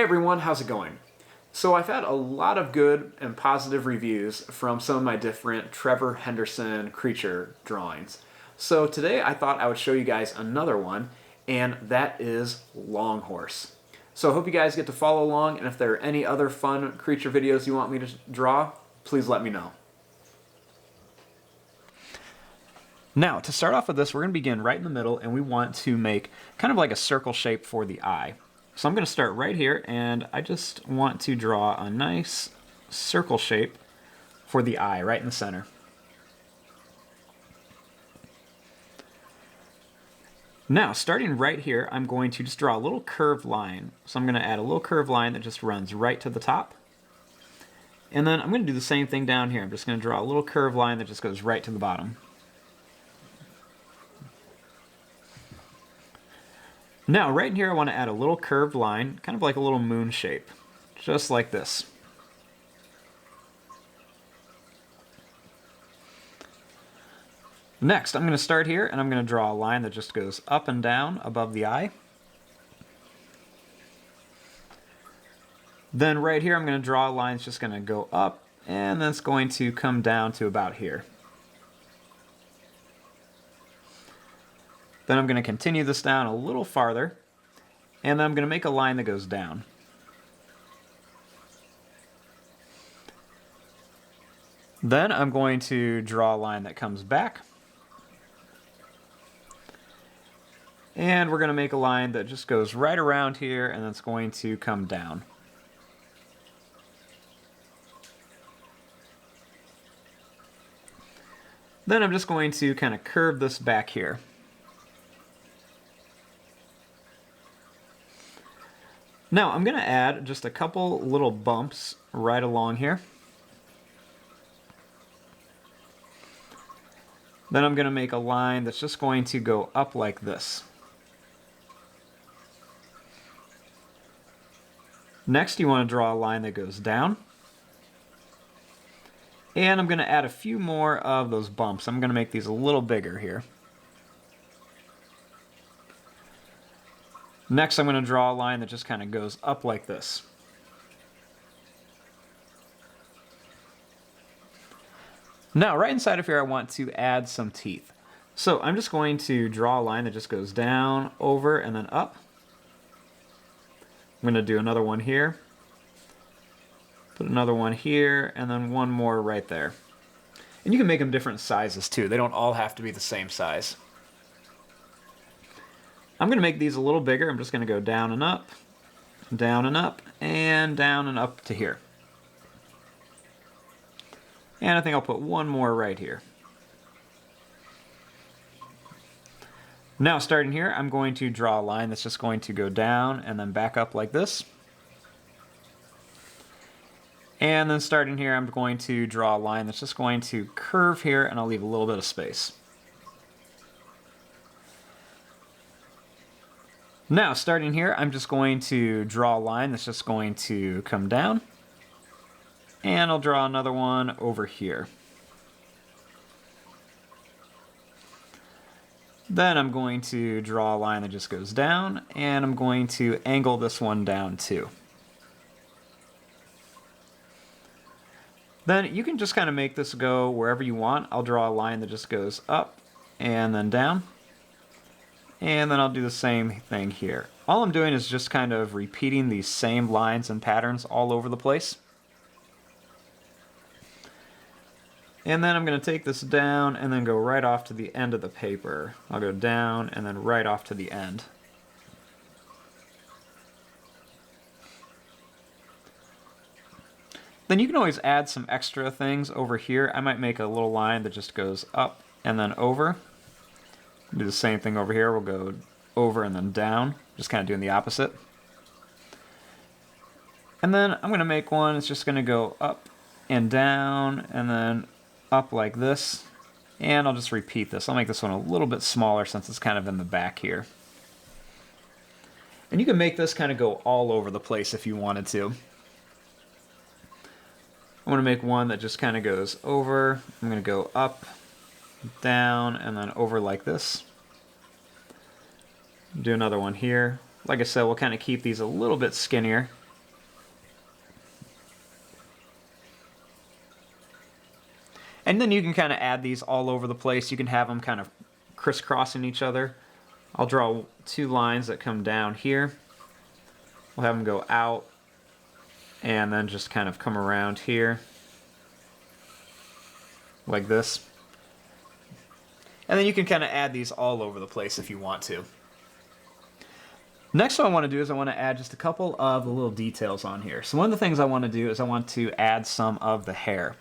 Hey everyone, how's it going? So I've had a lot of good and positive reviews from some of my different Trevor Henderson creature drawings. So today I thought I would show you guys another one, and that is Long Horse. So I hope you guys get to follow along, and if there are any other fun creature videos you want me to draw, please let me know. Now, to start off with this, we're going to begin right in the middle, and we want to make kind of like a circle shape for the eye. So I'm going to start right here, and I just want to draw a nice circle shape for the eye right in the center. Now, starting right here, I'm going to just draw a little curved line. So I'm going to add a little curved line that just runs right to the top. And then I'm going to do the same thing down here. I'm just going to draw a little curved line that just goes right to the bottom. Now, right in here, I want to add a little curved line, kind of like a little moon shape, just like this. Next, I'm going to start here, and I'm going to draw a line that just goes up and down above the eye. Then right here, I'm going to draw a line that's just going to go up, and then it's going to come down to about here. Then I'm going to continue this down a little farther, and then I'm going to make a line that goes down. Then I'm going to draw a line that comes back. And we're going to make a line that just goes right around here, and it's going to come down. Then I'm just going to kind of curve this back here. Now I'm going to add just a couple little bumps right along here. Then I'm going to make a line that's just going to go up like this. Next, you want to draw a line that goes down. And I'm going to add a few more of those bumps. I'm going to make these a little bigger here. Next, I'm going to draw a line that just kind of goes up like this. Now, right inside of here, I want to add some teeth. So I'm just going to draw a line that just goes down, over, and then up. I'm going to do another one here. Put another one here, and then one more right there. And you can make them different sizes too. They don't all have to be the same size. I'm going to make these a little bigger. I'm just going to go down and up, down and up, and down and up to here. And I think I'll put one more right here. Now, starting here, I'm going to draw a line that's just going to go down and then back up like this. And then starting here, I'm going to draw a line that's just going to curve here, and I'll leave a little bit of space. Now, starting here, I'm just going to draw a line that's just going to come down. And I'll draw another one over here. Then I'm going to draw a line that just goes down, and I'm going to angle this one down too. Then you can just kind of make this go wherever you want. I'll draw a line that just goes up and then down. And then I'll do the same thing here. All I'm doing is just kind of repeating these same lines and patterns all over the place. And then I'm going to take this down and then go right off to the end of the paper. I'll go down and then right off to the end. Then you can always add some extra things over here. I might make a little line that just goes up and then over. Do the same thing over here. We'll go over and then down, just kind of doing the opposite. And then I'm going to make one that's just going to go up and down and then up like this. And I'll just repeat this. I'll make this one a little bit smaller since it's kind of in the back here. And you can make this kind of go all over the place if you wanted to. I want to make one that just kind of goes over. I'm going to go up, down, and then over like this. Do another one here. Like I said, we'll kind of keep these a little bit skinnier. And then you can kind of add these all over the place. You can have them kind of crisscrossing each other. I'll draw 2 lines that come down here. We'll have them go out and then just kind of come around here like this. And then you can kind of add these all over the place if you want to. Next what I want to do is I want to add just a couple of the little details on here. So one of the things I want to do is I want to add some of the hair.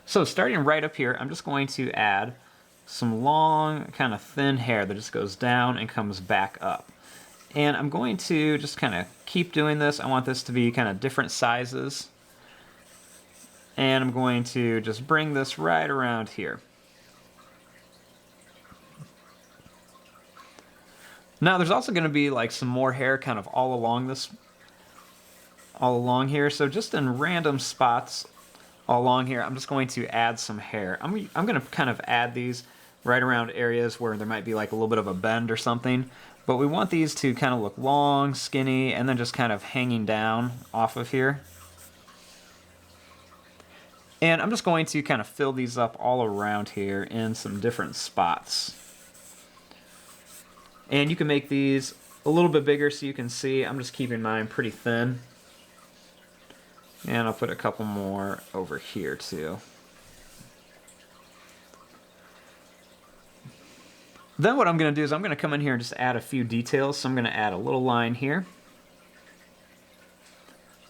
So starting right up here, I'm just going to add some long, kind of thin hair that just goes down and comes back up. And I'm going to just kind of keep doing this. I want this to be kind of different sizes. And I'm going to just bring this right around here. Now there's also going to be like some more hair kind of all along here. So just in random spots all along here, I'm just going to add some hair. I'm going to kind of add these right around areas where there might be like a little bit of a bend or something. But we want these to kind of look long, skinny, and then just kind of hanging down off of here. And I'm just going to kind of fill these up all around here in some different spots. And you can make these a little bit bigger so you can see. I'm just keeping mine pretty thin. And I'll put a couple more over here too. Then what I'm going to do is I'm going to come in here and just add a few details. So I'm going to add a little line here.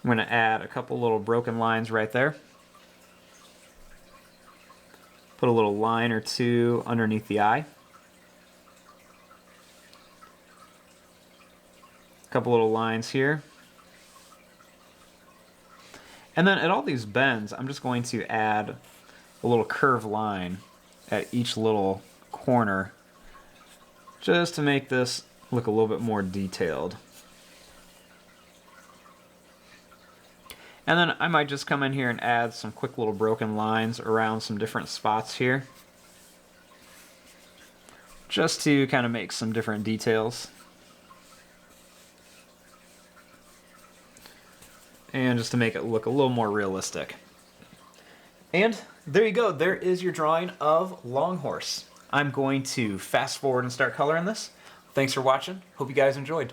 I'm going to add a couple little broken lines right there. Put a little line or 2 underneath the eye. Couple little lines here. And then at all these bends, I'm just going to add a little curved line at each little corner just to make this look a little bit more detailed. And then I might just come in here and add some quick little broken lines around some different spots here, just to kind of make some different details. And just to make it look a little more realistic. And there you go. There is your drawing of Longhorse. I'm going to fast forward and start coloring this. Thanks for watching. Hope you guys enjoyed.